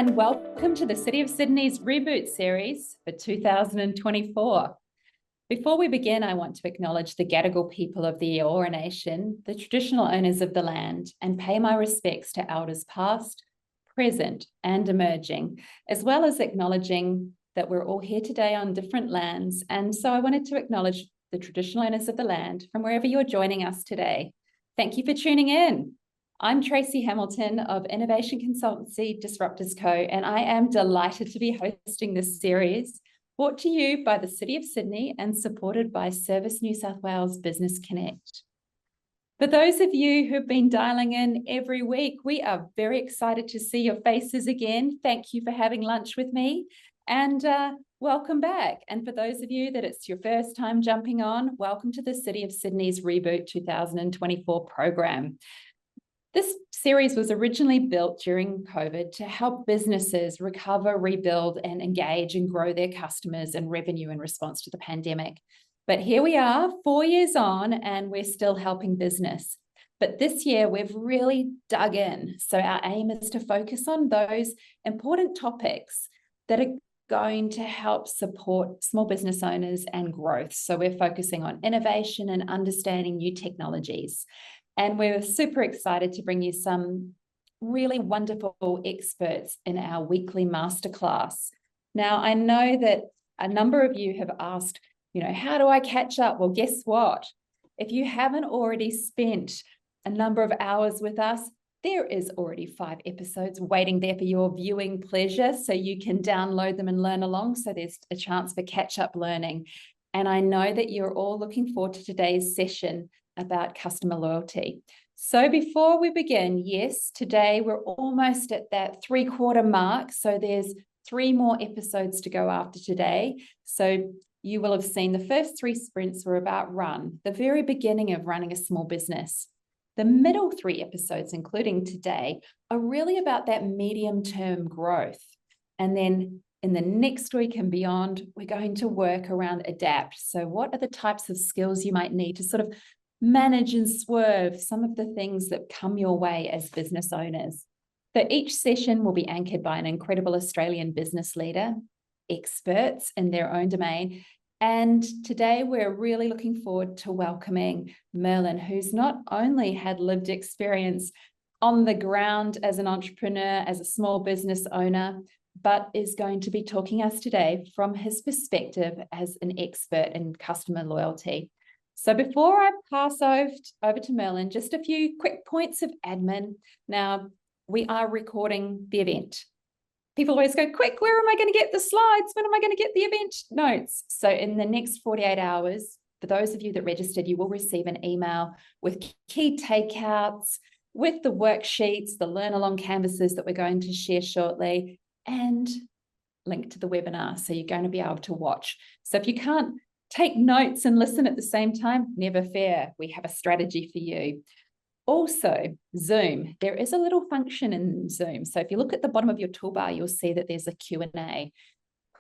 and welcome to the City of Sydney's Reboot series for 2024. Before we begin, I want to acknowledge the Gadigal people of the Eora Nation, the traditional owners of the land, and pay my respects to elders past, present, and emerging, as well as acknowledging that we're all here today on different lands. And so I wanted to acknowledge the traditional owners of the land from wherever you're joining us today. Thank you for tuning in. I'm Tracy Hamilton of innovation consultancy Disruptors Co, and I am delighted to be hosting this series brought to you by the City of Sydney and supported by Service New South Wales Business Connect. For those of you who've been dialing in every week, we are very excited to see your faces again. Thank you for having lunch with me and welcome back. And for those of you that it's your first time jumping on, welcome to the City of Sydney's Reboot 2024 program. This series was originally built during COVID to help businesses recover, rebuild, and engage and grow their customers and revenue in response to the pandemic. But here we are, 4 years on, and we're still helping business. But this year, we've really dug in. So our aim is to focus on those important topics that are going to help support small business owners and growth. So we're focusing on innovation and understanding new technologies. And we're super excited to bring you some really wonderful experts in our weekly masterclass. Now, I know that a number of you have asked, how do I catch up? Well, guess what? If you haven't already spent a number of hours with us, there is already 5 episodes waiting there for your viewing pleasure, so you can download them and learn along. So there's a chance for catch-up learning. And I know that you're all looking forward to today's session about customer loyalty. So before we begin, yes, today we're almost at that 3/4 mark. So there's 3 more episodes to go after today. So you will have seen the first 3 sprints were about run, the very beginning of running a small business. The middle 3 episodes, including today, are really about that medium-term growth. And then in the next week and beyond, we're going to work around adapt. So what are the types of skills you might need to sort of manage and swerve some of the things that come your way as business owners? So each session will be anchored by an incredible Australian business leader, experts in their own domain. And today we're really looking forward to welcoming Merlin, who's not only had lived experience on the ground as an entrepreneur, as a small business owner, but is going to be talking us today from his perspective as an expert in customer loyalty. So before I pass over to Merlin, just a few quick points of admin. Now, we are recording the event. People always go, quick, where am I going to get the slides? When am I going to get the event notes? So in the next 48 hours, for those of you that registered, you will receive an email with key takeouts, with the worksheets, the learn along canvases that we're going to share shortly, and link to the webinar. So you're going to be able to watch. So if you can't take notes and listen at the same time, never fear, we have a strategy for you. Also, Zoom, there is a little function in Zoom. So if you look at the bottom of your toolbar, you'll see that there's a Q&A.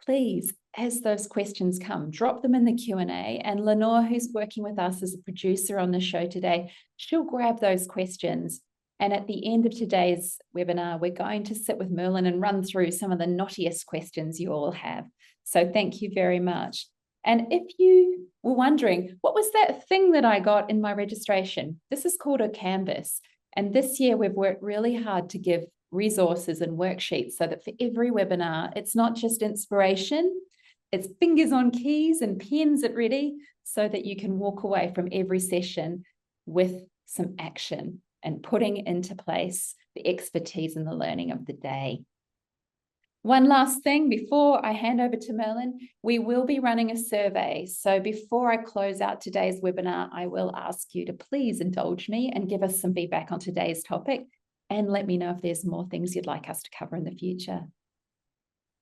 Please, as those questions come, drop them in the Q&A, and Lenore, who's working with us as a producer on the show today, she'll grab those questions. And at the end of today's webinar, we're going to sit with Merlin and run through some of the knottiest questions you all have. So thank you very much. And if you were wondering, what was that thing that I got in my registration? This is called a canvas. And this year we've worked really hard to give resources and worksheets so that for every webinar, it's not just inspiration, it's fingers on keys and pens at ready so that you can walk away from every session with some action and putting into place the expertise and the learning of the day. One last thing before I hand over to Merlin, we will be running a survey. So before I close out today's webinar, I will ask you to please indulge me and give us some feedback on today's topic and let me know if there's more things you'd like us to cover in the future.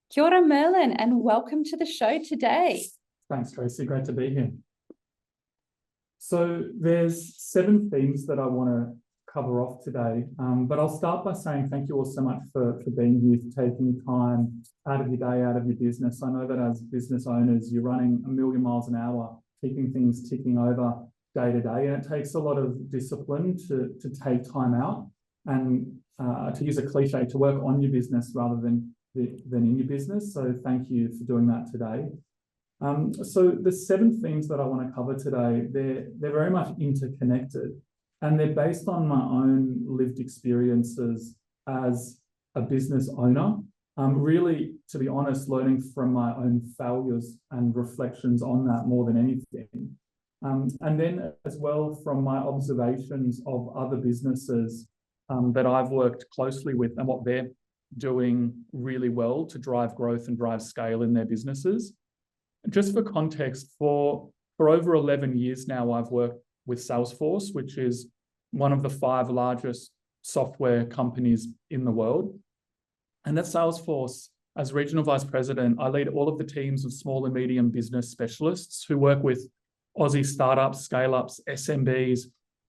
Kia ora, Merlin, and welcome to the show today. Thanks, Tracy. Great to be here. So there's 7 themes that I want to cover off today, but I'll start by saying thank you all so much for being here, for taking time out of your day, out of your business. I know that as business owners, you're running a million miles an hour, keeping things ticking over day to day, and it takes a lot of discipline to take time out. And to use a cliche, to work on your business rather than in your business. So thank you for doing that today. So the 7 themes that I want to cover today, they're very much interconnected, and they're based on my own lived experiences as a business owner. Really, to be honest, learning from my own failures and reflections on that more than anything. And then as well from my observations of other businesses that I've worked closely with and what they're doing really well to drive growth and drive scale in their businesses. Just for context, for over 11 years now, I've worked with Salesforce, which is one of the 5 largest software companies in the world. And at Salesforce, as Regional Vice President, I lead all of the teams of small and medium business specialists who work with Aussie startups, scale-ups, SMBs,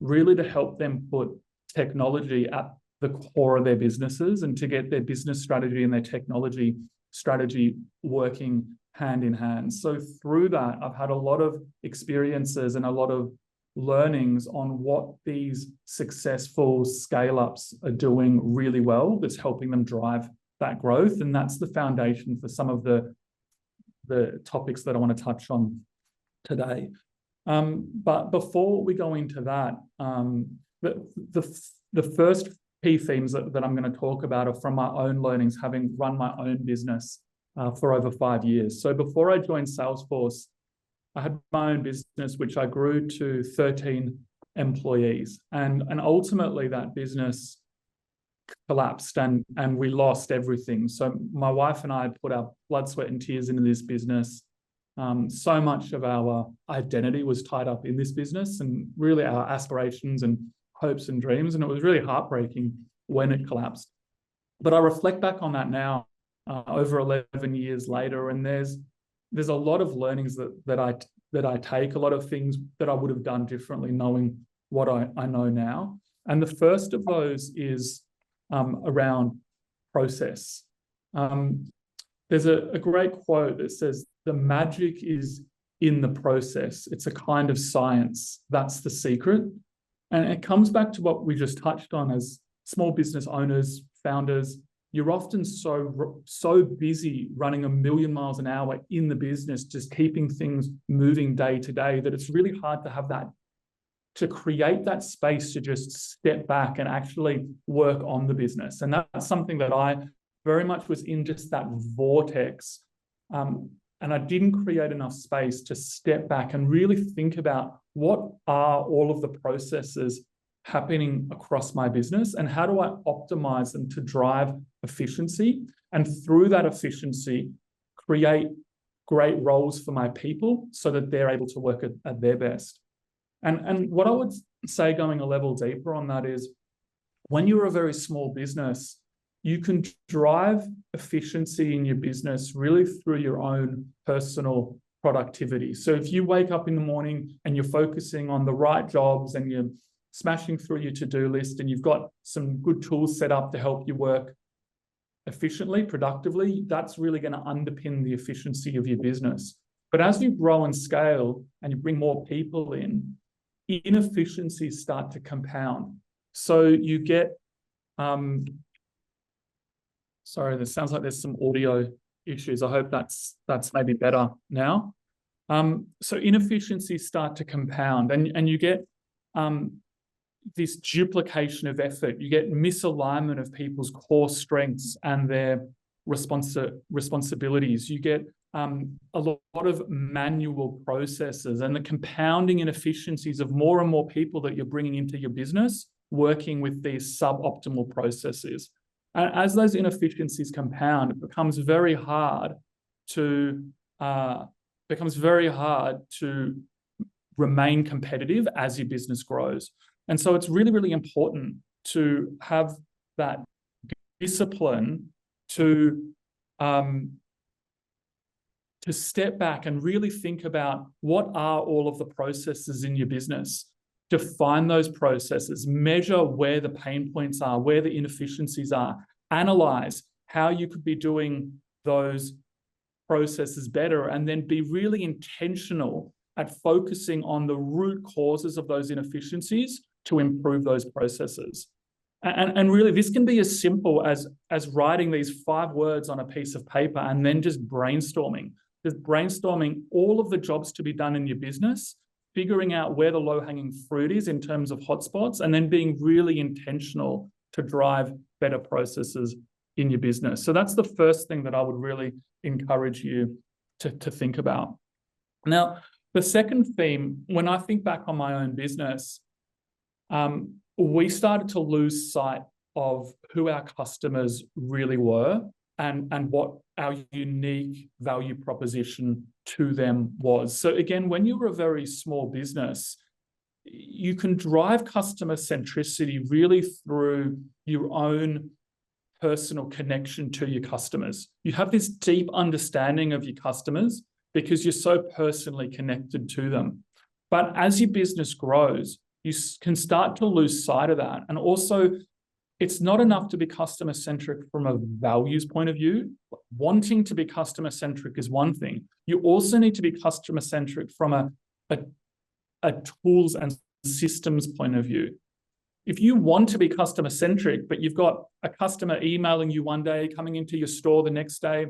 really to help them put technology at the core of their businesses and to get their business strategy and their technology strategy working hand in hand. So through that, I've had a lot of experiences and a lot of learnings on what these successful scale-ups are doing really well that's helping them drive that growth. And that's the foundation for some of the topics that I want to touch on today. But before we go into that, the first key themes that I'm going to talk about are from my own learnings, having run my own business for over 5 years. So before I joined Salesforce, I had my own business, which I grew to 13 employees. And ultimately that business collapsed and we lost everything. So my wife and I put our blood, sweat, and tears into this business. So much of our identity was tied up in this business and really our aspirations and hopes and dreams. And it was really heartbreaking when it collapsed. But I reflect back on that now, over 11 years later, and there's a lot of learnings that I take, a lot of things that I would have done differently knowing what I know now. And the first of those is around process. There's a great quote that says, "The magic is in the process. It's a kind of science. That's the secret." And it comes back to what we just touched on as small business owners, founders. You're often so busy running 1,000,000 miles an hour in the business, just keeping things moving day to day, that it's really hard to have that, to create that space to just step back and actually work on the business. And that's something that I very much was in, just that vortex. And I didn't create enough space to step back and really think about what are all of the processes happening across my business and how do I optimize them to drive efficiency, and through that efficiency create great roles for my people so that they're able to work at their best. And what I would say, going a level deeper on that, is when you're a very small business, you can drive efficiency in your business really through your own personal productivity. So if you wake up in the morning and you're focusing on the right jobs and you're smashing through your to-do list and you've got some good tools set up to help you work efficiently, productively, that's really going to underpin the efficiency of your business. But as you grow and scale and you bring more people in, inefficiencies start to compound. So you get, sorry, this sounds like there's some audio issues. I hope that's maybe better now. So inefficiencies start to compound and you get this duplication of effort. You get misalignment of people's core strengths and their responsibilities. You get a lot of manual processes and the compounding inefficiencies of more and more people that you're bringing into your business working with these suboptimal processes. And as those inefficiencies compound, it becomes very hard to remain competitive as your business grows. And so it's really, really important to have that discipline to step back and really think about what are all of the processes in your business, define those processes, measure where the pain points are, where the inefficiencies are, analyze how you could be doing those processes better, and then be really intentional at focusing on the root causes of those inefficiencies to improve those processes. And really, this can be as simple as writing these 5 words on a piece of paper and then just brainstorming all of the jobs to be done in your business, figuring out where the low-hanging fruit is in terms of hotspots, and then being really intentional to drive better processes in your business. So that's the first thing that I would really encourage you to think about. Now, the second theme, when I think back on my own business, we started to lose sight of who our customers really were and what our unique value proposition to them was. So again, when you're a very small business, you can drive customer centricity really through your own personal connection to your customers. You have this deep understanding of your customers because you're so personally connected to them. But as your business grows, you can start to lose sight of that. And also, it's not enough to be customer-centric from a values point of view. Wanting to be customer-centric is one thing. You also need to be customer-centric from a tools and systems point of view. If you want to be customer-centric, but you've got a customer emailing you one day, coming into your store the next day,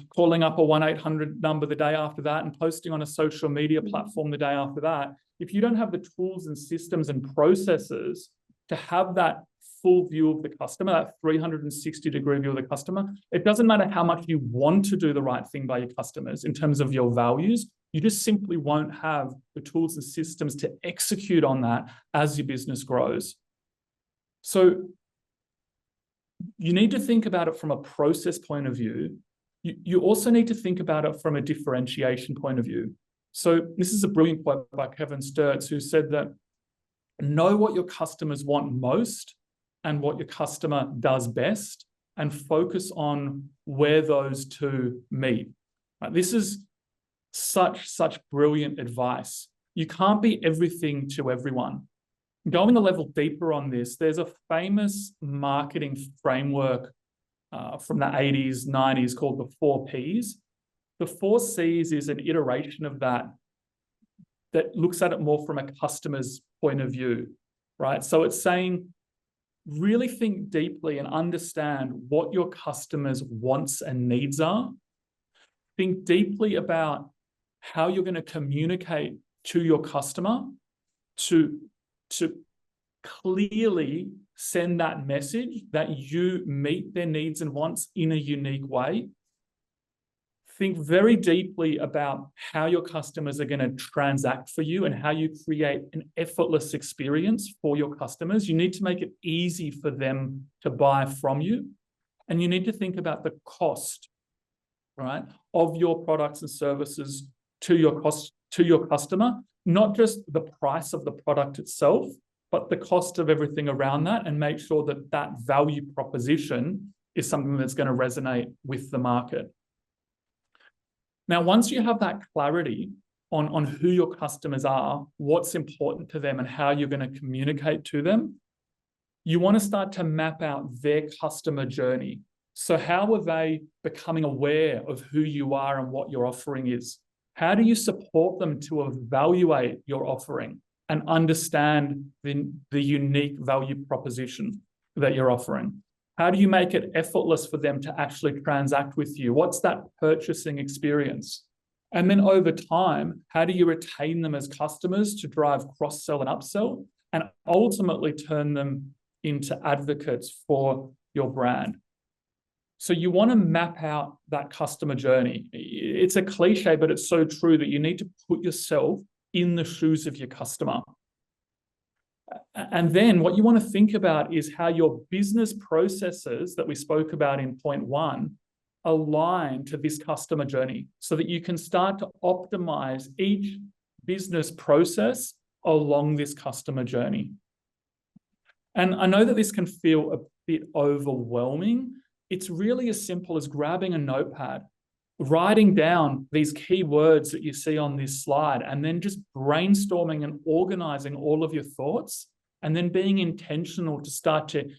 calling up a 1-800 number the day after that, and posting on a social media platform the day after that, if you don't have the tools and systems and processes to have that full view of the customer, that 360-degree view of the customer, it doesn't matter how much you want to do the right thing by your customers in terms of your values, you just simply won't have the tools and systems to execute on that as your business grows. So you need to think about it from a process point of view. You also need to think about it from a differentiation point of view. So this is a brilliant quote by Kevin Sturtz, who said that know what your customers want most and what your customer does best, and focus on where those two meet. This is such brilliant advice. You can't be everything to everyone. Going a level deeper on this, there's a famous marketing framework from the 80s, 90s called the 4 Ps. The 4 Cs is an iteration of that looks at it more from a customer's point of view, right? So it's saying, really think deeply and understand what your customers' wants and needs are. Think deeply about how you're going to communicate to your customer to clearly send that message that you meet their needs and wants in a unique way. Think very deeply about how your customers are going to transact for you and how you create an effortless experience for your customers. You need to make it easy for them to buy from you. And you need to think about the cost, right, of your products and services to your customer, not just the price of the product itself, but the cost of everything around that, and make sure that that value proposition is something that's going to resonate with the market. Now, once you have that clarity on who your customers are, what's important to them, and how you're going to communicate to them, you want to start to map out their customer journey. So how are they becoming aware of who you are and what your offering is? How do you support them to evaluate your offering and understand the unique value proposition that you're offering? How do you make it effortless for them to actually transact with you? What's that purchasing experience? And then over time, how do you retain them as customers to drive cross-sell and upsell, and ultimately turn them into advocates for your brand? So you want to map out that customer journey. It's a cliche, but it's so true that you need to put yourself in the shoes of your customer. And then what you want to think about is how your business processes that we spoke about in point 1 align to this customer journey, so that you can start to optimize each business process along this customer journey. And I know that this can feel a bit overwhelming. It's really as simple as grabbing a notepad, writing down these key words that you see on this slide, and then just brainstorming and organizing all of your thoughts, and then being intentional to start to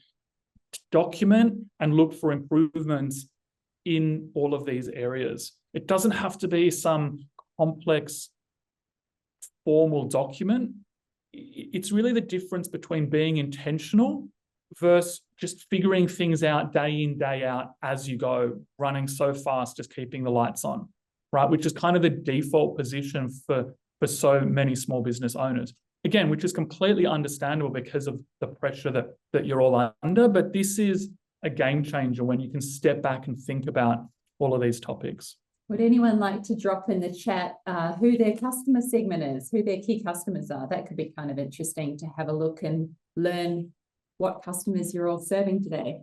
document and look for improvements in all of these areas. It doesn't have to be some complex formal document. It's really the difference between being intentional versus just figuring things out day in, day out as you go, running so fast, just keeping the lights on, right? Which is kind of the default position for so many small business owners. Again, which is completely understandable because of the pressure that you're all under, but this is a game changer when you can step back and think about all of these topics. Would anyone like to drop in the chat who their customer segment is, who their key customers are? That could be kind of interesting to have a look and learn what customers you're all serving today.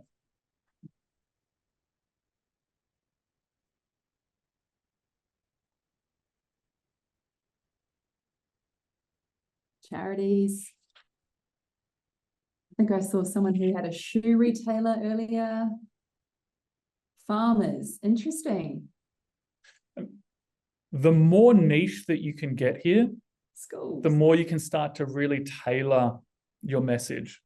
Charities. I think I saw someone who had a shoe retailer earlier. Farmers, interesting. The more niche that you can get here, Schools. the more you can start to really tailor your message.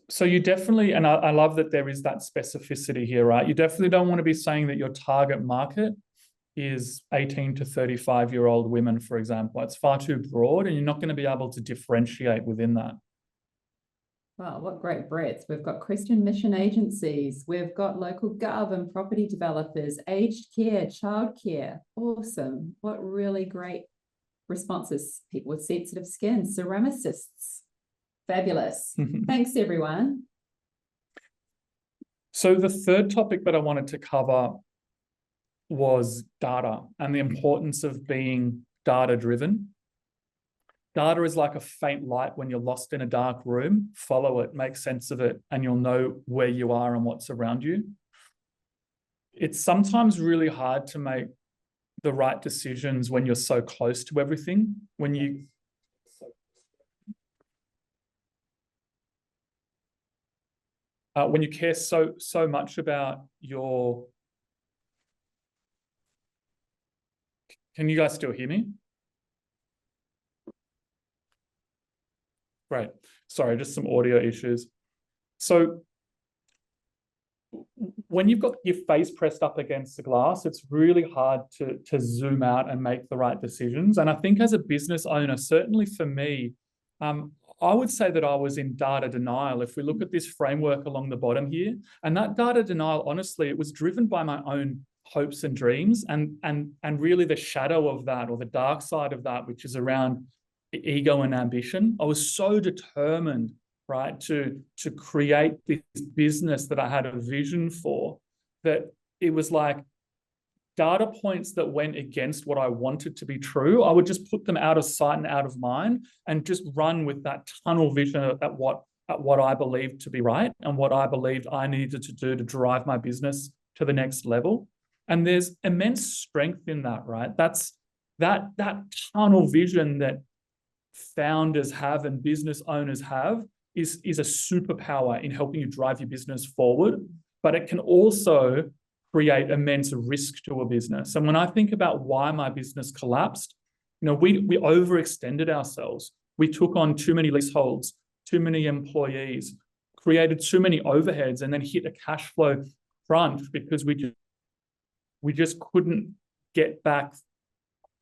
So you definitely, and I love that there is that specificity here, right? You definitely don't want to be saying that your target market is 18 to 35-year-old women, for example. It's far too broad and you're not going to be able to differentiate within that. Wow, what great breadth. We've got Christian mission agencies, we've got local gov and property developers, aged care, childcare. Awesome. What really great responses. People with sensitive skin, ceramicists. Fabulous. Thanks, everyone. So the third topic that I wanted to cover was data and the importance of being data-driven. Data is like a faint light when you're lost in a dark room. Follow it, make sense of it, and you'll know where you are and what's around you. It's sometimes really hard to make the right decisions when you're so close to everything. When you care so much about your... Can you guys still hear me? Great. Sorry, just some audio issues. So when you've got your face pressed up against the glass, it's really hard to zoom out and make the right decisions. And I think as a business owner, certainly for me, I would say that I was in data denial. If we look at this framework along the bottom here, and that data denial, honestly, it was driven by my own hopes and dreams and really the shadow of that, or the dark side of that, which is around ego and ambition. I was so determined, right, to create this business that I had a vision for, that it was like data points that went against what I wanted to be true. I would just put them out of sight and out of mind and just run with that tunnel vision at what I believed to be right and what I believed I needed to do to drive my business to the next level. And there's immense strength in that, right? That's that tunnel vision that founders have and business owners have is a superpower in helping you drive your business forward, but it can also create immense risk to a business. And when I think about why my business collapsed, we overextended ourselves. We took on too many leaseholds, too many employees, created too many overheads, and then hit a cash flow crunch because we just couldn't get back.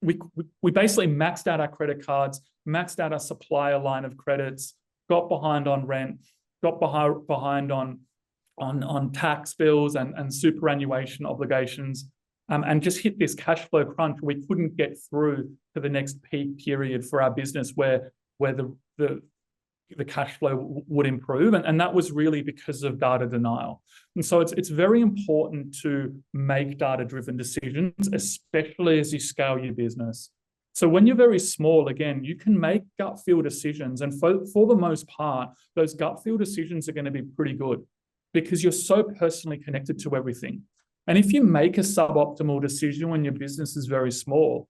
We basically maxed out our credit cards, maxed out our supplier line of credits, got behind on rent, got behind on tax bills and superannuation obligations, and just hit this cash flow crunch. We couldn't get through to the next peak period for our business where the cash flow would improve. And that was really because of data denial. And so it's very important to make data-driven decisions, especially as you scale your business. So when you're very small, again, you can make gut feel decisions. And for the most part, those gut feel decisions are going to be pretty good because you're so personally connected to everything. And if you make a suboptimal decision when your business is very small,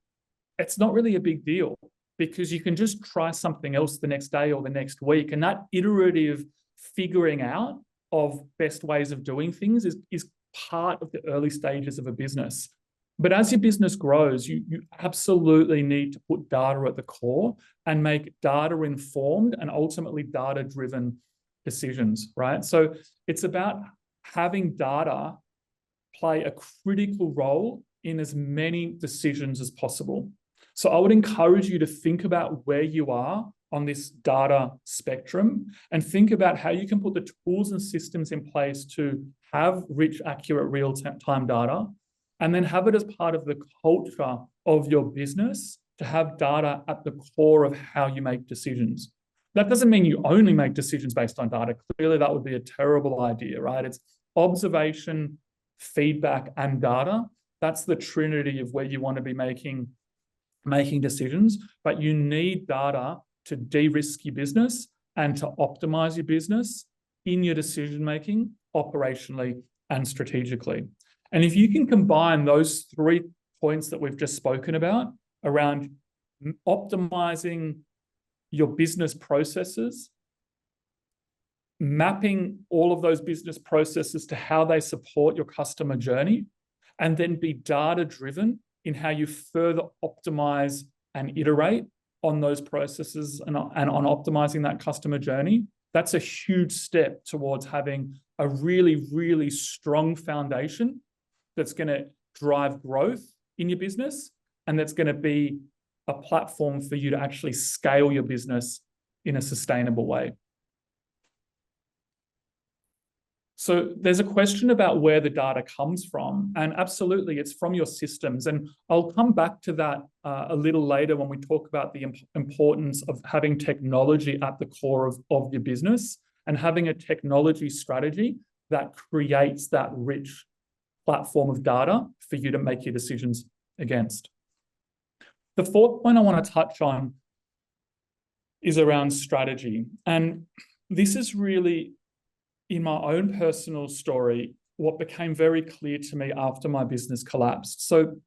it's not really a big deal because you can just try something else the next day or the next week. And that iterative figuring out of best ways of doing things is part of the early stages of a business. But as your business grows, you absolutely need to put data at the core and make data-informed and ultimately data-driven decisions, right? So it's about having data play a critical role in as many decisions as possible. So I would encourage you to think about where you are, on this data spectrum and think about how you can put the tools and systems in place to have rich, accurate, real-time data, and then have it as part of the culture of your business to have data at the core of how you make decisions. That doesn't mean you only make decisions based on data. Clearly, that would be a terrible idea, right? It's observation, feedback, and data. That's the trinity of where you want to be making decisions, but you need data to de-risk your business and to optimize your business in your decision-making operationally and strategically. And if you can combine those 3 points that we've just spoken about around optimizing your business processes, mapping all of those business processes to how they support your customer journey, and then be data-driven in how you further optimize and iterate on those processes and on optimizing that customer journey, that's a huge step towards having a really, really strong foundation that's going to drive growth in your business, and that's going to be a platform for you to actually scale your business in a sustainable way. So there's a question about where the data comes from, and absolutely it's from your systems. And I'll come back to that a little later when we talk about the importance of having technology at the core of your business and having a technology strategy that creates that rich platform of data for you to make your decisions against. The 4th point I want to touch on is around strategy. And this is really, in my own personal story, what became very clear to me after my business collapsed. So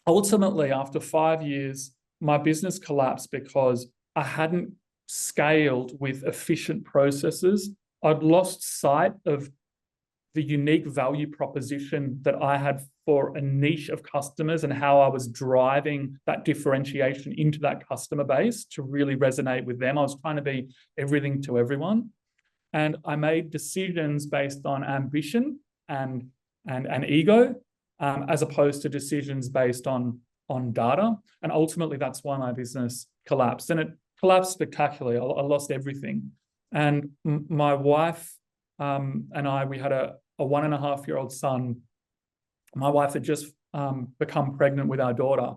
ultimately, after 5 years, my business collapsed because I hadn't scaled with efficient processes. I'd lost sight of the unique value proposition that I had for a niche of customers and how I was driving that differentiation into that customer base to really resonate with them. I was trying to be everything to everyone. And I made decisions based on ambition and ego, as opposed to decisions based on data. And ultimately, that's why my business collapsed. And it collapsed spectacularly. I lost everything. And my wife and I, we had a 1.5-year-old son. My wife had just become pregnant with our daughter.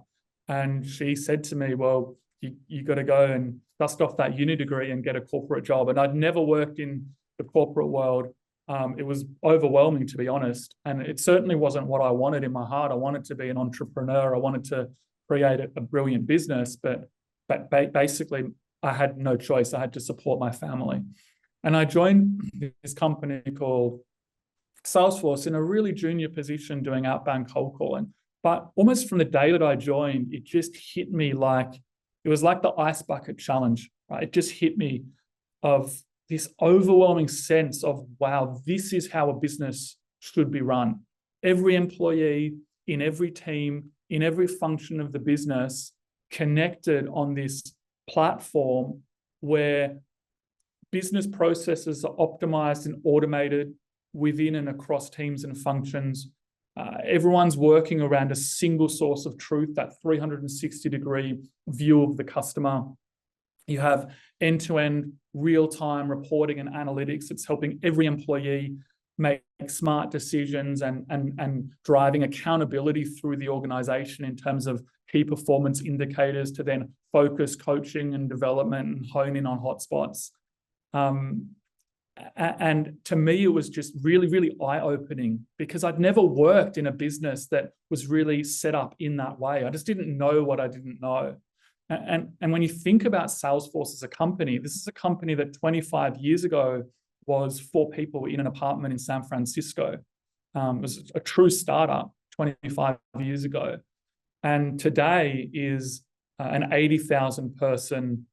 And she said to me, well, you got to go and dust off that uni degree and get a corporate job. And I'd never worked in the corporate world. It was overwhelming, to be honest. And it certainly wasn't what I wanted in my heart. I wanted to be an entrepreneur. I wanted to create a brilliant business, but basically I had no choice. I had to support my family. And I joined this company called Salesforce in a really junior position doing outbound cold calling. But almost from the day that I joined, it just hit me like, it was like the ice bucket challenge, right? It just hit me of this overwhelming sense of, wow, this is how a business should be run. Every employee in every team, in every function of the business connected on this platform where business processes are optimized and automated within and across teams and functions. Everyone's working around a single source of truth, that 360-degree view of the customer. You have end-to-end real-time reporting and analytics. It's helping every employee make smart decisions and driving accountability through the organization in terms of key performance indicators to then focus coaching and development and hone in on hotspots. And to me, it was just really, really eye-opening because I'd never worked in a business that was really set up in that way. I just didn't know what I didn't know. And when you think about Salesforce as a company, this is a company that 25 years ago was 4 people in an apartment in San Francisco. It was a true startup 25 years ago. And today is an 80,000 person,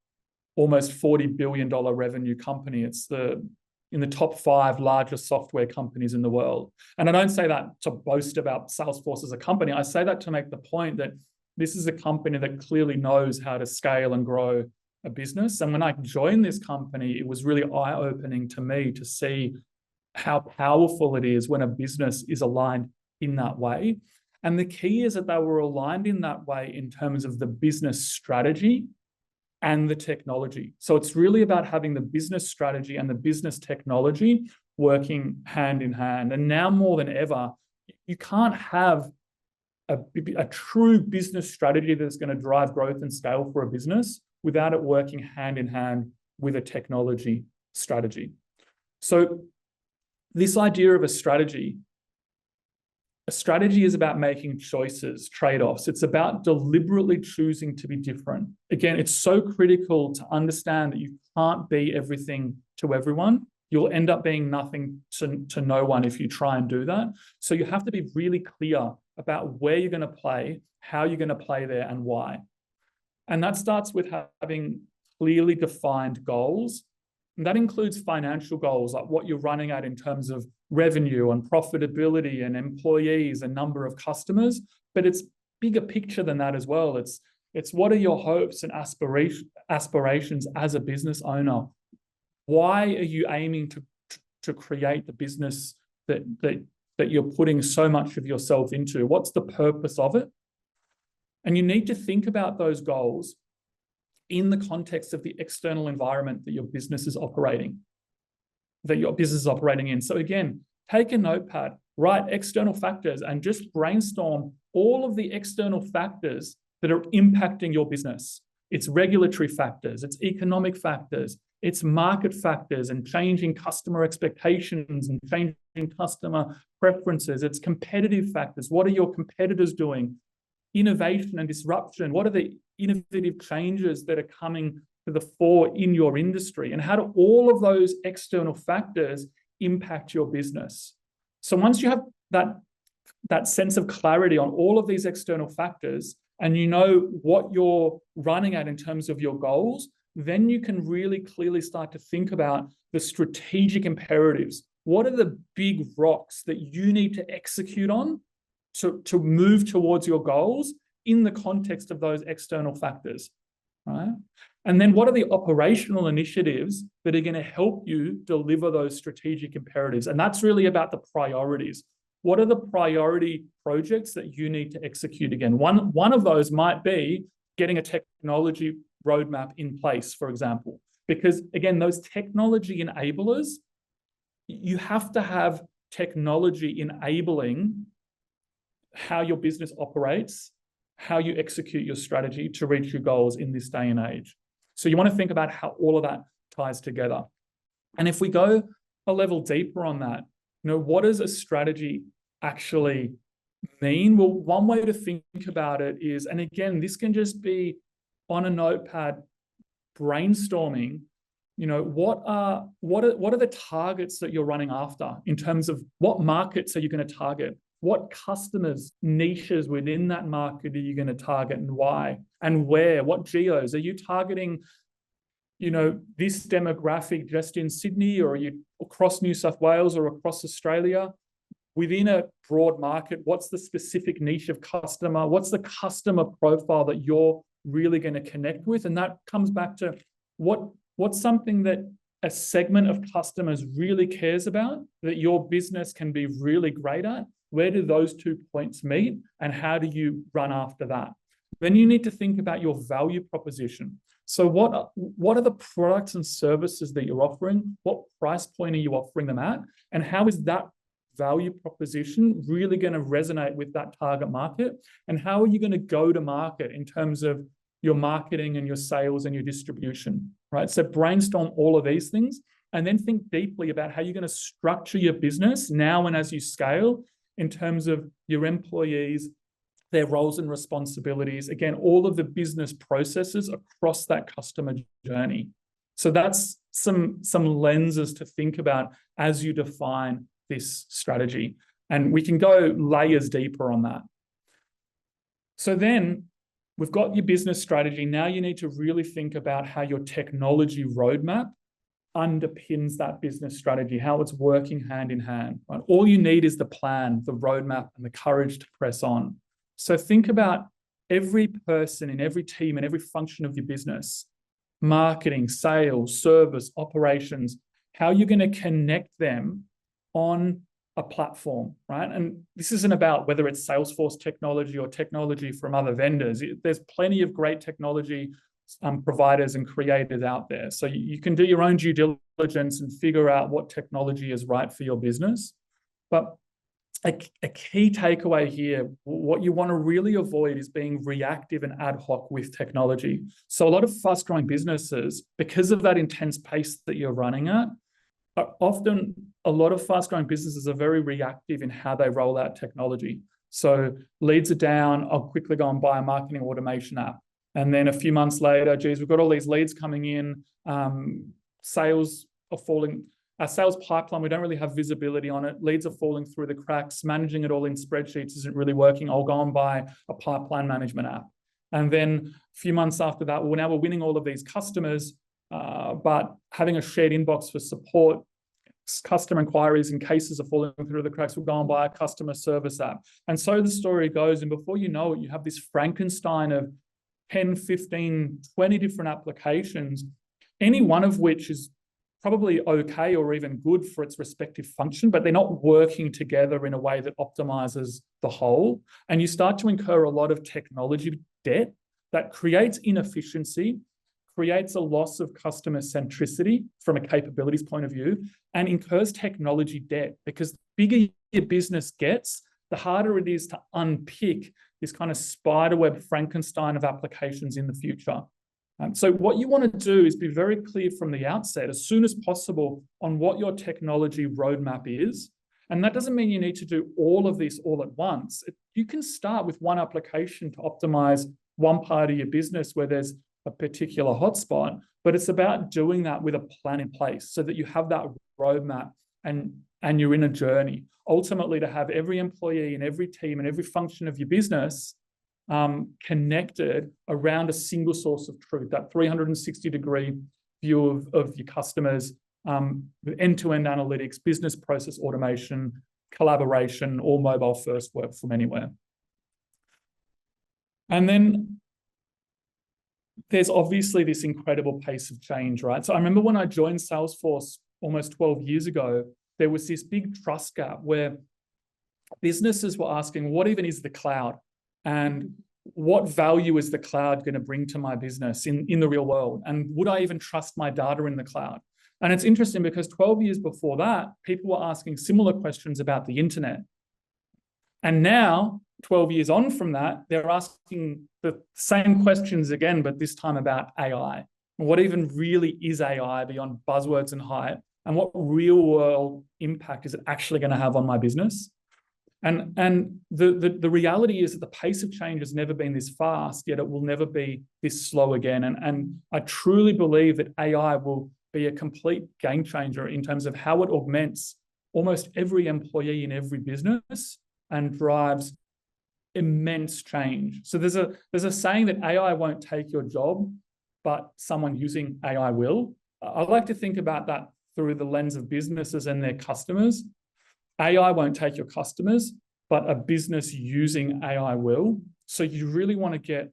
almost $40 billion revenue company. It's in the top 5 largest software companies in the world. And I don't say that to boast about Salesforce as a company. I say that to make the point that this is a company that clearly knows how to scale and grow a business. And when I joined this company, it was really eye-opening to me to see how powerful it is when a business is aligned in that way. And the key is that they were aligned in that way in terms of the business strategy and the technology. So it's really about having the business strategy and the business technology working hand in hand. And now more than ever, you can't have a true business strategy that's going to drive growth and scale for a business without it working hand in hand with a technology strategy. So this idea of a strategy is about making choices, trade-offs. It's about deliberately choosing to be different. Again, it's so critical to understand that you can't be everything to everyone. You'll end up being nothing to no one if you try and do that. So you have to be really clear about where you're going to play, how you're going to play there, and why. And that starts with having clearly defined goals. And that includes financial goals, like what you're running at in terms of revenue and profitability and employees and number of customers. But it's bigger picture than that as well. It's what are your hopes and aspirations as a business owner? Why are you aiming to create the business that you're putting so much of yourself into? What's the purpose of it? And you need to think about those goals in the context of the external environment that your business is operating in. So again, take a notepad, write external factors, and just brainstorm all of the external factors that are impacting your business. It's regulatory factors, it's economic factors, it's market factors and changing customer expectations and changing customer preferences. It's competitive factors. What are your competitors doing? Innovation and disruption. What are the innovative changes that are coming to the fore in your industry? And how do all of those external factors impact your business? So once you have that sense of clarity on all of these external factors, and you know what you're running at in terms of your goals, then you can really clearly start to think about the strategic imperatives. What are the big rocks that you need to execute on to move towards your goals in the context of those external factors, right? And then what are the operational initiatives that are going to help you deliver those strategic imperatives? And that's really about the priorities. What are the priority projects that you need to execute again? One of those might be getting a technology roadmap in place, for example, because again, those technology enablers, you have to have technology enabling how your business operates, how you execute your strategy to reach your goals in this day and age. So you want to think about how all of that ties together. And if we go a level deeper on that, what does a strategy actually mean? Well, one way to think about it is, and again, this can just be on a notepad, brainstorming, what are the targets that you're running after in terms of what markets are you going to target? What customers, niches within that market are you going to target, and why and where? What geos? Are you targeting, this demographic just in Sydney, or are you across New South Wales or across Australia? Within a broad market, what's the specific niche of customer? What's the customer profile that you're really going to connect with? And that comes back to what's something that a segment of customers really cares about that your business can be really great at. Where do those 2 points meet, and how do you run after that? Then you need to think about your value proposition. So what are the products and services that you're offering? What price point are you offering them at? And how is that value proposition really going to resonate with that target market? And how are you going to go to market in terms of your marketing and your sales and your distribution, right? So brainstorm all of these things, and then think deeply about how you're going to structure your business now and as you scale, in terms of your employees, their roles and responsibilities, again, all of the business processes across that customer journey. So that's some lenses to think about as you define this strategy. And we can go layers deeper on that. So then we've got your business strategy. Now you need to really think about how your technology roadmap underpins that business strategy, how it's working hand in hand. Right? All you need is the plan, the roadmap, and the courage to press on. So think about every person in every team and every function of your business, marketing, sales, service, operations, how you're going to connect them on a platform, right? And this isn't about whether it's Salesforce technology or technology from other vendors. There's plenty of great technology providers and creators out there. So you can do your own due diligence and figure out what technology is right for your business. But a key takeaway here, what you want to really avoid is being reactive and ad hoc with technology. So a lot of fast-growing businesses, because of that intense pace that you're running at, often a lot of fast-growing businesses are very reactive in how they roll out technology. So leads are down, I'll quickly go and buy a marketing automation app. And then a few months later, geez, we've got all these leads coming in, sales are falling. Our sales pipeline, we don't really have visibility on it. Leads are falling through the cracks. Managing it all in spreadsheets isn't really working. I'll go and buy a pipeline management app. And then a few months after that, well, now we're winning all of these customers, but having a shared inbox for support, customer inquiries and cases are falling through the cracks, we'll go and buy a customer service app. And so the story goes, and before you know it, you have this Frankenstein of 10, 15, 20 different applications, any one of which is probably okay or even good for its respective function, but they're not working together in a way that optimizes the whole. And you start to incur a lot of technology debt that creates inefficiency, creates a loss of customer centricity from a capabilities point of view, and incurs technology debt, because the bigger your business gets, the harder it is to unpick this kind of spiderweb Frankenstein of applications in the future. So what you want to do is be very clear from the outset, as soon as possible, on what your technology roadmap is. And that doesn't mean you need to do all of this all at once. You can start with one application to optimize one part of your business where there's a particular hotspot, but it's about doing that with a plan in place so that you have that roadmap and you're in a journey. Ultimately, to have every employee and every team and every function of your business connected around a single source of truth, that 360-degree view of your customers, end-to-end analytics, business process automation, collaboration, all mobile first, work from anywhere. And then there's obviously this incredible pace of change, right? So I remember when I joined Salesforce almost 12 years ago, there was this big trust gap where businesses were asking, what even is the cloud? And what value is the cloud going to bring to my business in the real world? And would I even trust my data in the cloud? And it's interesting because 12 years before that, people were asking similar questions about the internet. And now, 12 years on from that, they're asking the same questions again, but this time about AI. What even really is AI beyond buzzwords and hype? And what real world impact is it actually going to have on my business? And the reality is that the pace of change has never been this fast, yet it will never be this slow again. And I truly believe that AI will be a complete game changer in terms of how it augments almost every employee in every business and drives immense change. So there's a saying that AI won't take your job, but someone using AI will. I like to think about that through the lens of businesses and their customers. AI won't take your customers, but a business using AI will. So you really want to get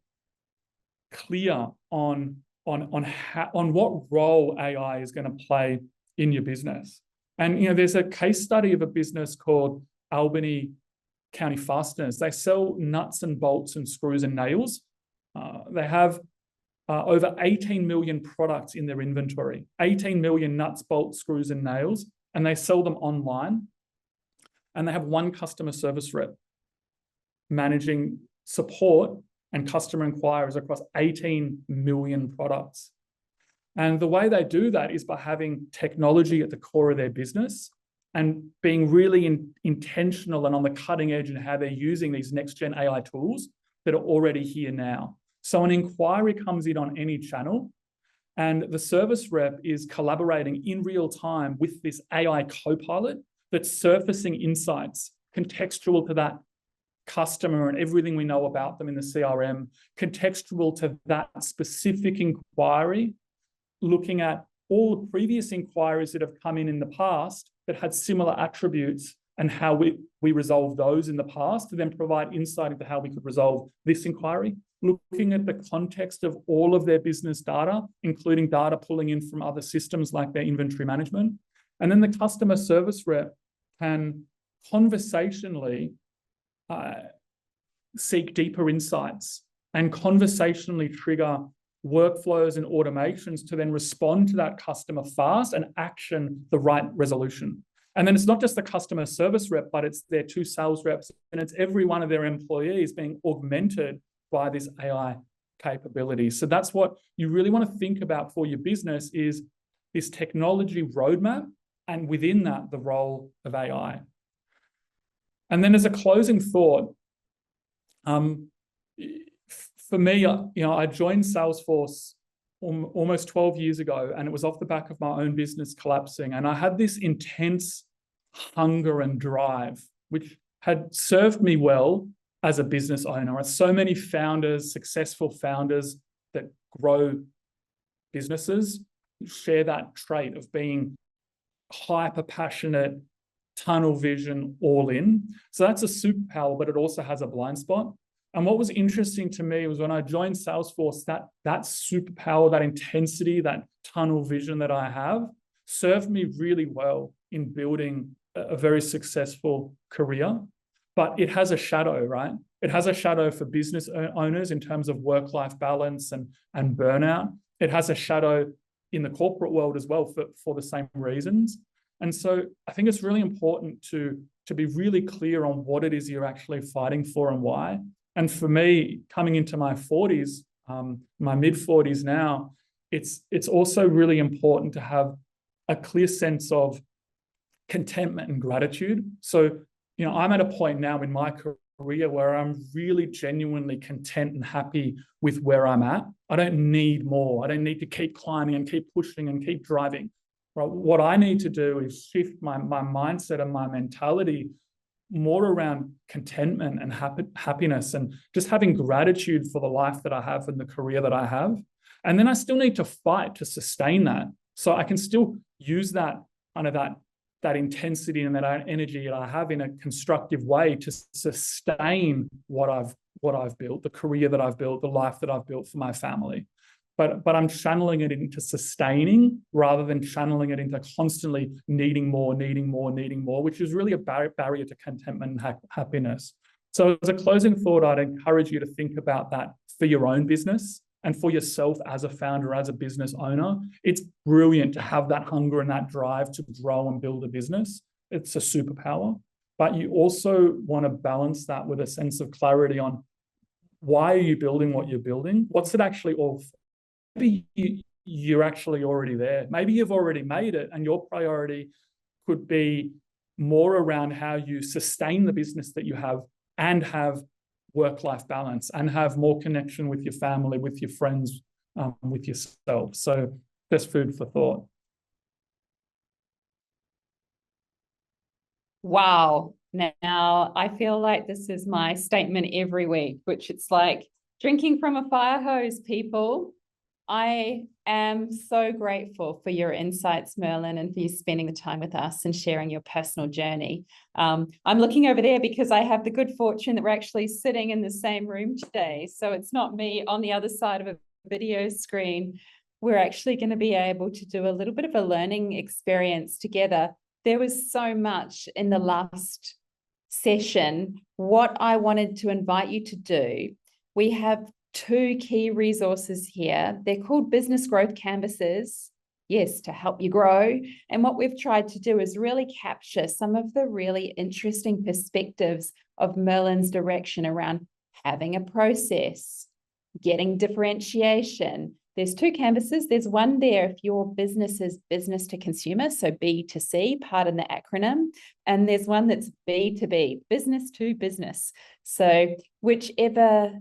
clear on what role AI is going to play in your business. And there's a case study of a business called Albany County Fasteners. They sell nuts and bolts and screws and nails. They have over 18 million products in their inventory, 18 million nuts, bolts, screws, and nails, and they sell them online. And they have one customer service rep managing support and customer inquiries across 18 million products. And the way they do that is by having technology at the core of their business and being really intentional and on the cutting edge in how they're using these next-gen AI tools that are already here now. So an inquiry comes in on any channel, and the service rep is collaborating in real time with this AI co-pilot that's surfacing insights contextual to that customer and everything we know about them in the CRM, contextual to that specific inquiry, looking at all the previous inquiries that have come in the past that had similar attributes and how we resolved those in the past to then provide insight into how we could resolve this inquiry, looking at the context of all of their business data, including data pulling in from other systems like their inventory management. And then the customer service rep can conversationally seek deeper insights and conversationally trigger workflows and automations to then respond to that customer fast and action the right resolution. And then it's not just the customer service rep, but it's their 2 sales reps, and it's every one of their employees being augmented by this AI capability. So that's what you really want to think about for your business, is this technology roadmap, and within that, the role of AI. And then as a closing thought, for me, I joined Salesforce almost 12 years ago, and it was off the back of my own business collapsing. And I had this intense hunger and drive, which had served me well as a business owner. So many founders, successful founders that grow businesses, share that trait of being hyper passionate, tunnel vision, all in. So that's a superpower, but it also has a blind spot. And what was interesting to me was when I joined Salesforce, that superpower, that intensity, that tunnel vision that I have served me really well in building a very successful career. But it has a shadow, right? It has a shadow for business owners in terms of work-life balance and burnout. It has a shadow in the corporate world as well for the same reasons. And so I think it's really important to be really clear on what it is you're actually fighting for and why. And for me, coming into my 40s, my mid-40s now, it's also really important to have a clear sense of contentment and gratitude. So, I'm at a point now in my career where I'm really genuinely content and happy with where I'm at. I don't need more. I don't need to keep climbing and keep pushing and keep driving. Right? What I need to do is shift my mindset and my mentality more around contentment and happiness, and just having gratitude for the life that I have and the career that I have. And then I still need to fight to sustain that. So I can still use that that intensity and that energy that I have in a constructive way to sustain what I've built, the career that I've built, the life that I've built for my family. But I'm channeling it into sustaining rather than channeling it into constantly needing more, which is really a barrier to contentment and happiness. So as a closing thought, I'd encourage you to think about that for your own business and for yourself as a founder, as a business owner. It's brilliant to have that hunger and that drive to grow and build a business. It's a superpower. But you also want to balance that with a sense of clarity on why are you building what you're building? What's it actually all for? Maybe you're actually already there. Maybe you've already made it, and your priority could be more around how you sustain the business that you have and have work-life balance and have more connection with your family, with your friends, with yourself. So that's food for thought. Wow. Now, I feel like this is my statement every week, which it's like drinking from a fire hose, people. I am so grateful for your insights, Merlin, and for you spending the time with us and sharing your personal journey. I'm looking over there because I have the good fortune that we're actually sitting in the same room today. So it's not me on the other side of a video screen. We're actually going to be able to do a little bit of a learning experience together. There was so much in the last session. What I wanted to invite you to do, we have 2 key resources here. They're called business growth canvases, yes, to help you grow. And what we've tried to do is really capture some of the really interesting perspectives of Merlin's direction around having a process, getting differentiation. There's 2 canvases. There's one there if your business is business to consumer, so B to C, pardon the acronym. And there's one that's B to B, business to business. So whichever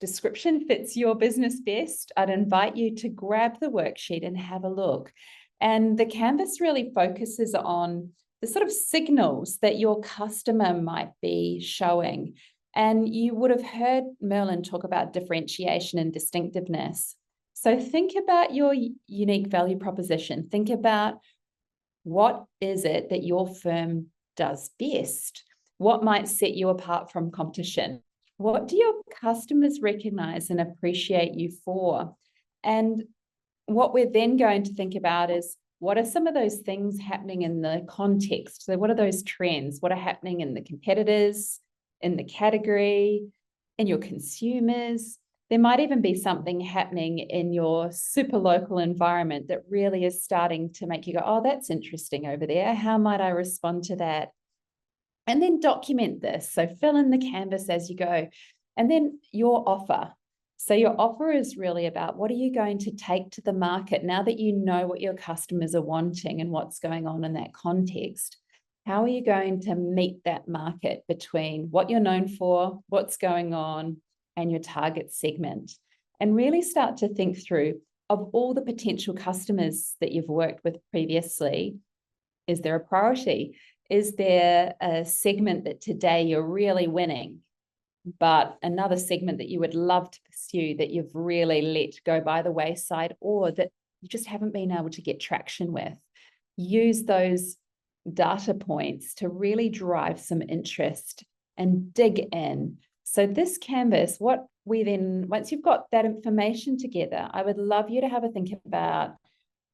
description fits your business best, I'd invite you to grab the worksheet and have a look. And the canvas really focuses on the sort of signals that your customer might be showing. And you would have heard Merlin talk about differentiation and distinctiveness. So think about your unique value proposition. Think about what is it that your firm does best? What might set you apart from competition? What do your customers recognize and appreciate you for? And what we're then going to think about is, what are some of those things happening in the context? So what are those trends? What are happening in the competitors, in the category, in your consumers? There might even be something happening in your super local environment that really is starting to make you go, oh, that's interesting over there. How might I respond to that? And then document this. So fill in the canvas as you go. And then your offer. So your offer is really about what are you going to take to the market now that you know what your customers are wanting and what's going on in that context. How are you going to meet that market between what you're known for, what's going on, and your target segment? And really start to think through, of all the potential customers that you've worked with previously, is there a priority? Is there a segment that today you're really winning, but another segment that you would love to pursue that you've really let go by the wayside, or that you just haven't been able to get traction with? Use those data points to really drive some interest and dig in. So this canvas, what we then, once you've got that information together, I would love you to have a think about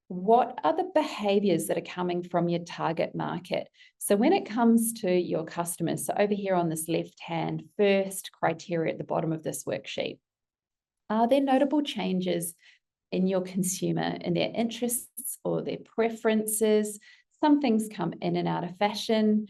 what are the behaviors that are coming from your target market. So when it comes to your customers, so over here on this left-hand first criteria at the bottom of this worksheet, are there notable changes in your consumer, in their interests or their preferences? Some things come in and out of fashion.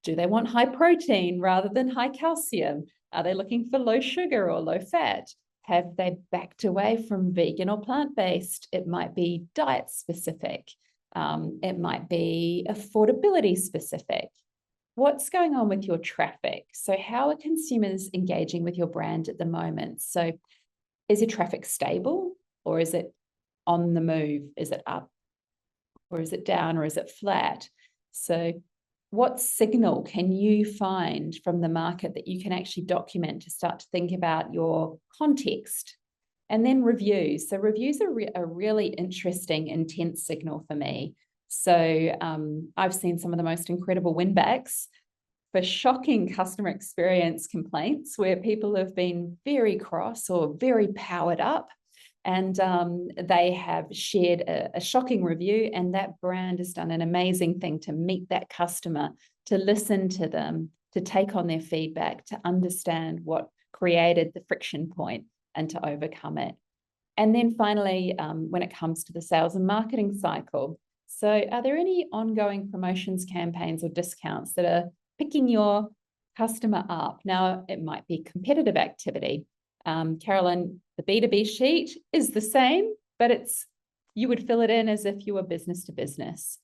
Do they want high protein rather than high calcium? Are they looking for low sugar or low fat? Have they backed away from vegan or plant-based? It might be diet specific. It might be affordability specific. What's going on with your traffic? So how are consumers engaging with your brand at the moment? So is your traffic stable, or is it on the move? Is it up, or is it down, or is it flat? So what signal can you find from the market that you can actually document to start to think about your context? And then reviews. So reviews are a really interesting, intense signal for me. So I've seen some of the most incredible win-backs for shocking customer experience complaints where people have been very cross or very powered up, and they have shared a shocking review, and that brand has done an amazing thing to meet that customer, to listen to them, to take on their feedback, to understand what created the friction point and to overcome it. And then finally, when it comes to the sales and marketing cycle, so are there any ongoing promotions, campaigns, or discounts that are picking your customer up? Now, it might be competitive activity. Carolyn, the B2B sheet is the same, but you would fill it in as if you were business to business.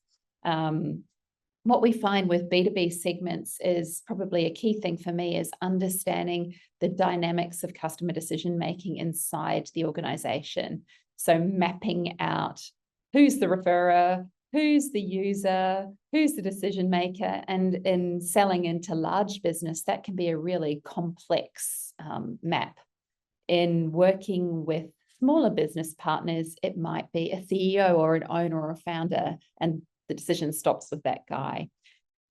What we find with B2B segments is probably a key thing for me is understanding the dynamics of customer decision-making inside the organization. So mapping out who's the referrer, who's the user, who's the decision maker, and in selling into large business, that can be a really complex map. In working with smaller business partners, it might be a CEO or an owner or a founder, and the decision stops with that guy.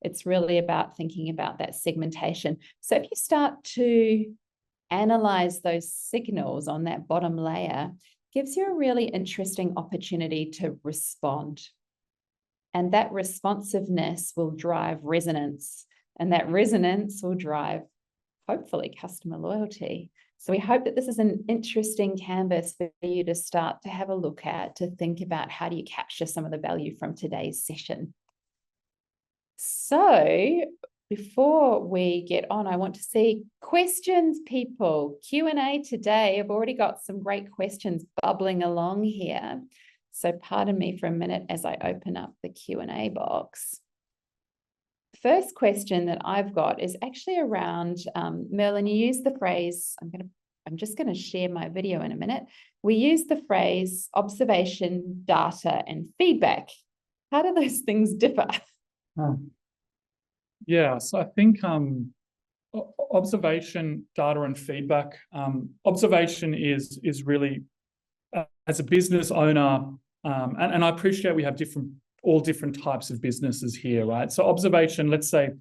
It's really about thinking about that segmentation. So if you start to analyze those signals on that bottom layer, gives you a really interesting opportunity to respond. And that responsiveness will drive resonance, and that resonance will drive, hopefully, customer loyalty. So we hope that this is an interesting canvas for you to start to have a look at, to think about how do you capture some of the value from today's session. So before we get on, I want to see questions, people. Q&A today. I've already got some great questions bubbling along here. So pardon me for a minute as I open up the Q&A box. First question that I've got is actually around, Merlin, you used the phrase, I'm just going to share my video in a minute. We use the phrase observation, data, and feedback. How do those things differ? Yeah, so I think observation, data, and feedback. Observation is really, as a business owner, and I appreciate we have all different types of businesses here, right? So observation, let's say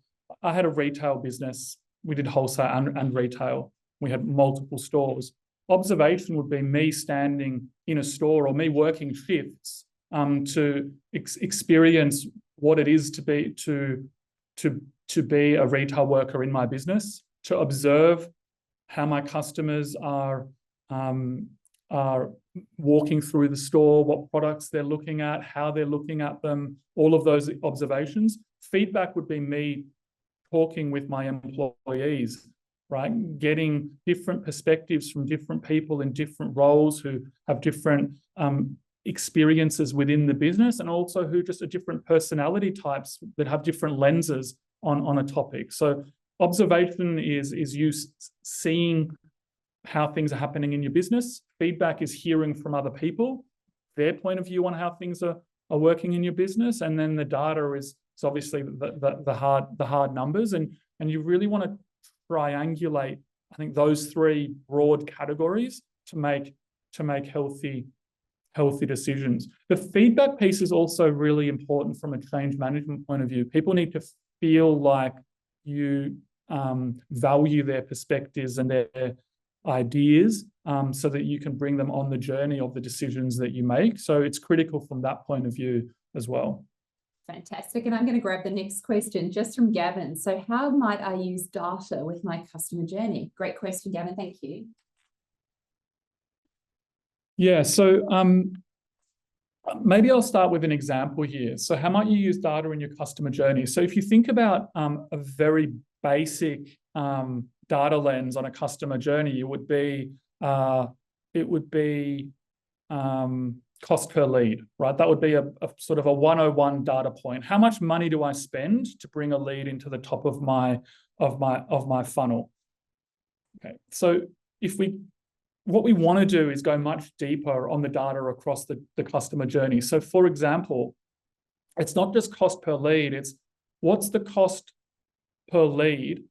I had a retail business. We did wholesale and retail. We had multiple stores. Observation would be me standing in a store or me working shifts to experience what it is to be a retail worker in my business, to observe how my customers are walking through the store, what products they're looking at, how they're looking at them, all of those observations. Feedback would be me talking with my employees, right? Getting different perspectives from different people in different roles who have different experiences within the business, and also who just are different personality types that have different lenses on a topic. So observation is you seeing how things are happening in your business. Feedback is hearing from other people, their point of view on how things are working in your business. And then the data is obviously the hard numbers. And you really want to triangulate, I think, those three broad categories to make healthy decisions. The feedback piece is also really important from a change management point of view. People need to feel like you value their perspectives and their ideas, so that you can bring them on the journey of the decisions that you make. So it's critical from that point of view as well. Fantastic. And I'm going to grab the next question just from Gavin. So how might I use data with my customer journey? Great question, Gavin. Thank you. Yeah, so maybe I'll start with an example here. So how might you use data in your customer journey? So if you think about a very basic data lens on a customer journey, it would be cost per lead, right? That would be a sort of a 101 data point. How much money do I spend to bring a lead into the top of my funnel? Okay, so what we want to do is go much deeper on the data across the customer journey. So for example, it's not just cost per lead, it's what's the cost per lead?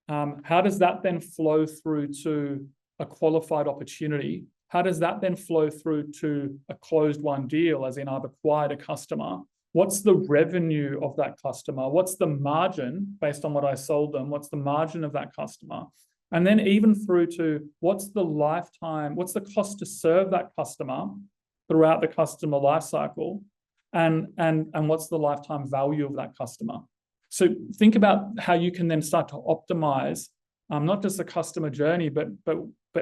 How does that then flow through to a qualified opportunity? How does that then flow through to a closed won deal, as in I've acquired a customer? What's the revenue of that customer? What's the margin based on what I sold them? What's the margin of that customer? And then even through to what's the cost to serve that customer throughout the customer life cycle, and what's the lifetime value of that customer? So think about how you can then start to optimize not just the customer journey, but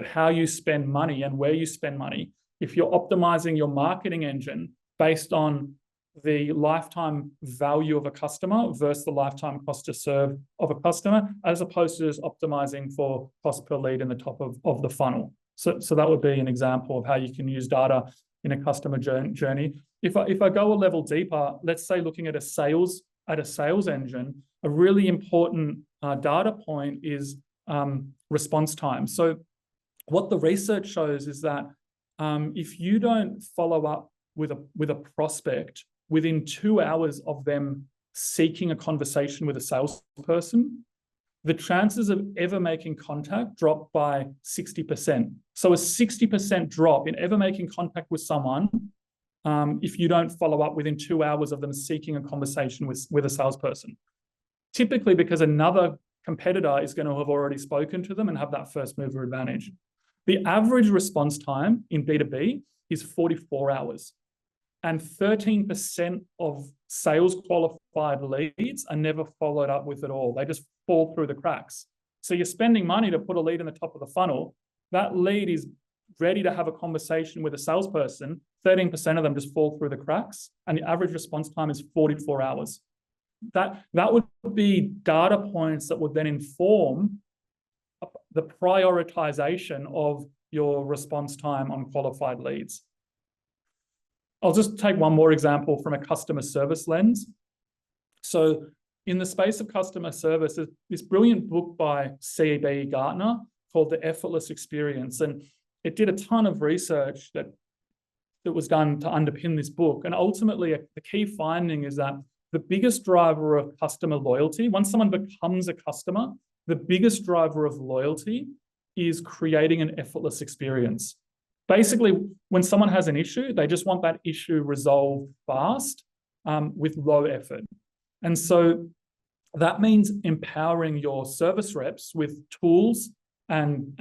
how you spend money and where you spend money. If you're optimizing your marketing engine based on the lifetime value of a customer versus the lifetime cost to serve of a customer, as opposed to just optimizing for cost per lead in the top of the funnel. So that would be an example of how you can use data in a customer journey. If I go a level deeper, let's say looking at a sales engine, a really important data point is response time. So what the research shows is that if you don't follow up with a prospect within 2 hours of them seeking a conversation with a salesperson, the chances of ever making contact drop by 60%. So a 60% drop in ever making contact with someone if you don't follow up within 2 hours of them seeking a conversation with a salesperson. Typically because another competitor is going to have already spoken to them and have that first mover advantage. The average response time in B2B is 44 hours. And 13% of sales qualified leads are never followed up with at all. They just fall through the cracks. So you're spending money to put a lead in the top of the funnel. That lead is ready to have a conversation with a salesperson. 13% of them just fall through the cracks. And the average response time is 44 hours. That would be data points that would then inform the prioritization of your response time on qualified leads. I'll just take one more example from a customer service lens. So in the space of customer service, there's this brilliant book by C.B. Gartner called The Effortless Experience. And it did a ton of research that was done to underpin this book. And ultimately, the key finding is that the biggest driver of customer loyalty, once someone becomes a customer, the biggest driver of loyalty is creating an effortless experience. Basically, when someone has an issue, they just want that issue resolved fast with low effort. And so that means empowering your service reps with tools and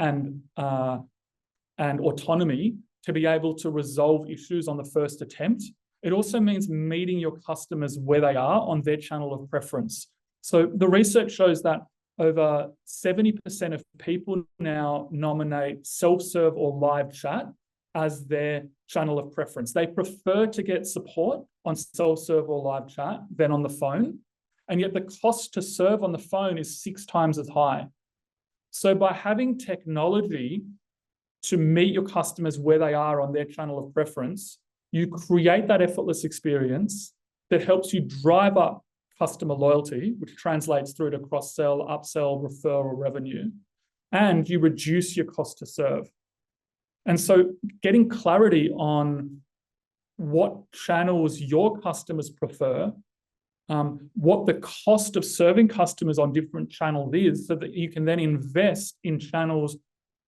autonomy to be able to resolve issues on the first attempt. It also means meeting your customers where they are on their channel of preference. So the research shows that over 70% of people now nominate self-serve or live chat as their channel of preference. They prefer to get support on self-serve or live chat than on the phone. And yet the cost to serve on the phone is 6 times as high. So by having technology to meet your customers where they are on their channel of preference, you create that effortless experience that helps you drive up customer loyalty, which translates through to cross-sell, upsell, referral revenue, and you reduce your cost to serve. And so getting clarity on what channels your customers prefer, what the cost of serving customers on different channels is, so that you can then invest in channels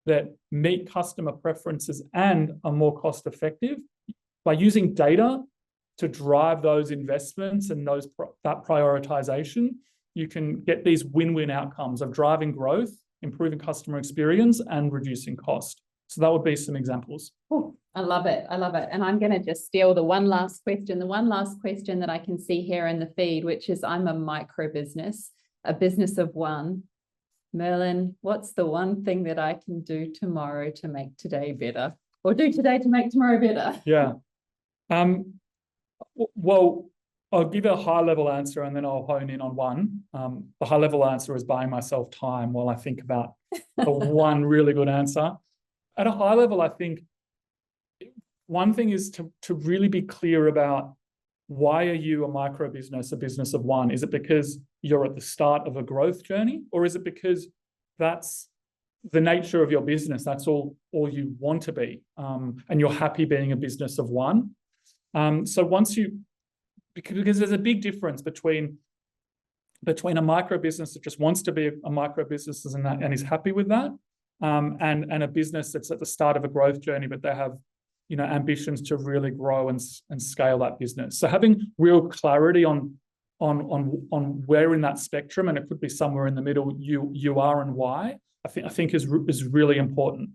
that meet customer preferences and are more cost effective. By using data to drive those investments and that prioritization, you can get these win-win outcomes of driving growth, improving customer experience, and reducing cost. So that would be some examples. Oh, I love it. I love it. And I'm going to just steal the one last question that I can see here in the feed, which is, I'm a micro business, a business of one. Merlin, what's the one thing that I can do tomorrow to make today better, or do today to make tomorrow better? Yeah. Well, I'll give a high-level answer and then I'll hone in on one. The high-level answer is buying myself time while I think about the one really good answer. At a high level, I think one thing is to really be clear about, why are you a micro business, a business of one? Is it because you're at the start of a growth journey, or is it because that's the nature of your business? That's all you want to be, and you're happy being a business of one. So because there's a big difference between a micro business that just wants to be a micro business and is happy with that, and a business that's at the start of a growth journey, but they have, ambitions to really grow and scale that business. So having real clarity on where in that spectrum, and it could be somewhere in the middle, you are and why, I think is really important.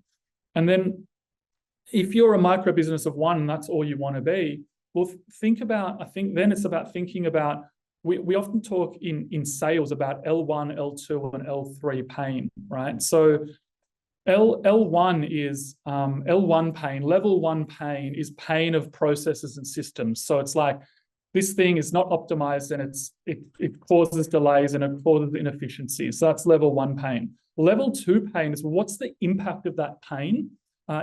And then if you're a micro business of one and that's all you want to be, well, I think then it's about thinking about, we often talk in sales about L1, L2, and L3 pain, right? So L1 is L1 pain. Level 1 pain is pain of processes and systems. So it's like, this thing is not optimized and it causes delays and it causes inefficiencies. So that's level 1 pain. Level 2 pain is, what's the impact of that pain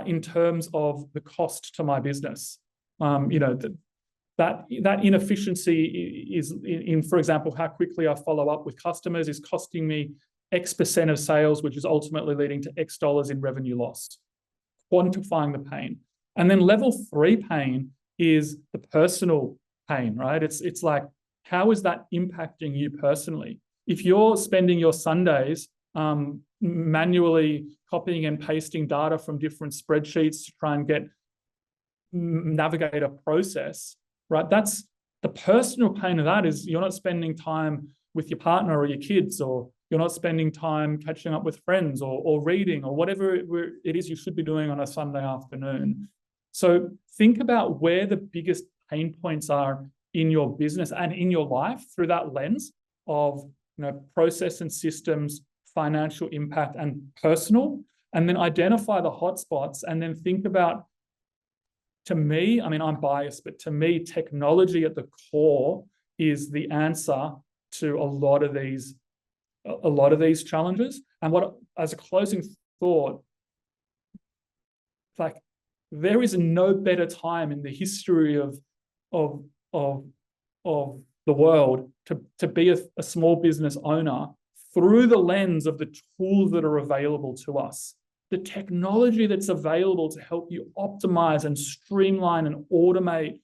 in terms of the cost to my business? That inefficiency is in, for example, how quickly I follow up with customers is costing me X% of sales, which is ultimately leading to X dollars in revenue loss. Quantifying the pain. And then level 3 pain is the personal pain, right? It's like, how is that impacting you personally? If you're spending your Sundays manually copying and pasting data from different spreadsheets to try and navigate a process, right? That's the personal pain of that, is you're not spending time with your partner or your kids, or you're not spending time catching up with friends or reading or whatever it is you should be doing on a Sunday afternoon. So think about where the biggest pain points are in your business and in your life through that lens of process and systems, financial impact, and personal, and then identify the hotspots, and then think about, to me, I mean, I'm biased, but to me, technology at the core is the answer to a lot of these challenges. And as a closing thought, like, there is no better time in the history of the world to be a small business owner through the lens of the tools that are available to us. The technology that's available to help you optimize and streamline and automate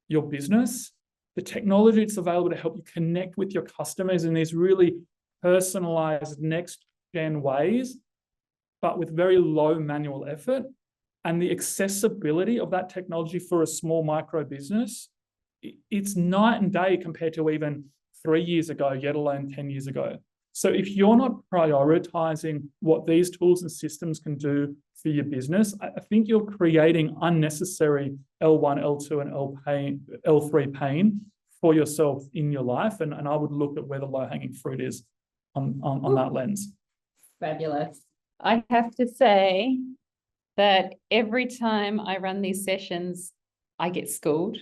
your business, the technology that's available to help you connect with your customers in these really personalized next-gen ways, but with very low manual effort, and the accessibility of that technology for a small micro business, it's night and day compared to even 3 years ago, yet alone 10 years ago. So if you're not prioritizing what these tools and systems can do for your business, I think you're creating unnecessary L1, L2, and L3 pain for yourself in your life. And I would look at where the low-hanging fruit is. on that lens? Fabulous. I have to say that every time I run these sessions, I get schooled.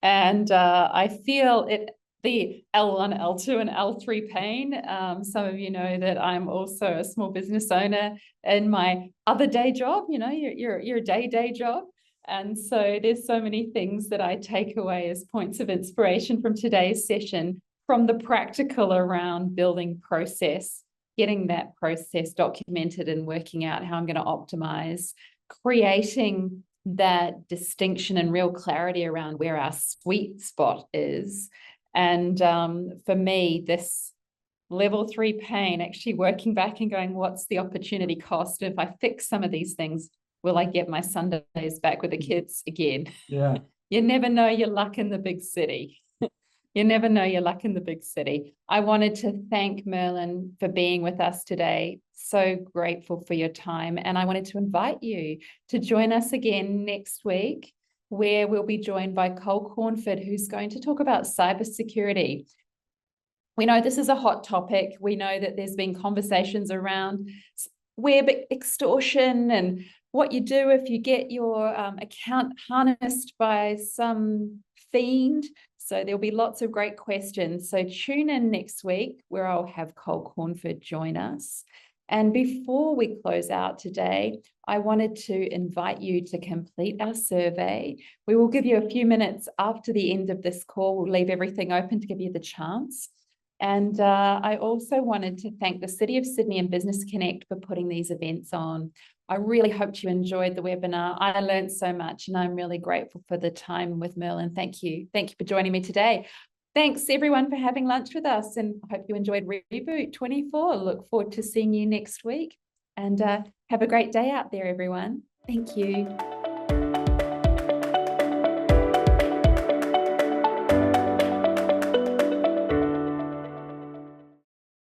And I feel it, the L1, L2, and L3 pain. Some of you know that I'm also a small business owner in my other day job, you know, your day job. And so there's so many things that I take away as points of inspiration from today's session, from the practical around building process, getting that process documented and working out how I'm going to optimize, creating that distinction and real clarity around where our sweet spot is. And for me, this level 3 pain, actually working back and going, what's the opportunity cost? If I fix some of these things, will I get my Sundays back with the kids again? Yeah. You never know your luck in the big city. You never know your luck in the big city. I wanted to thank Merlin for being with us today. So grateful for your time. And I wanted to invite you to join us again next week, where we'll be joined by Cole Cornford, who's going to talk about cybersecurity. We know this is a hot topic. We know that there's been conversations around web extortion and what you do if you get your account harnessed by some fiend. So there'll be lots of great questions. So tune in next week where I'll have Cole Cornford join us. And before we close out today, I wanted to invite you to complete our survey. We will give you a few minutes after the end of this call. We'll leave everything open to give you the chance. And I also wanted to thank the City of Sydney and Business Connect for putting these events on. I really hoped you enjoyed the webinar. I learned so much and I'm really grateful for the time with Merlin. Thank you. Thank you for joining me today. Thanks everyone for having lunch with us, and I hope you enjoyed Reboot 24. Look forward to seeing you next week, and have a great day out there, everyone. Thank you.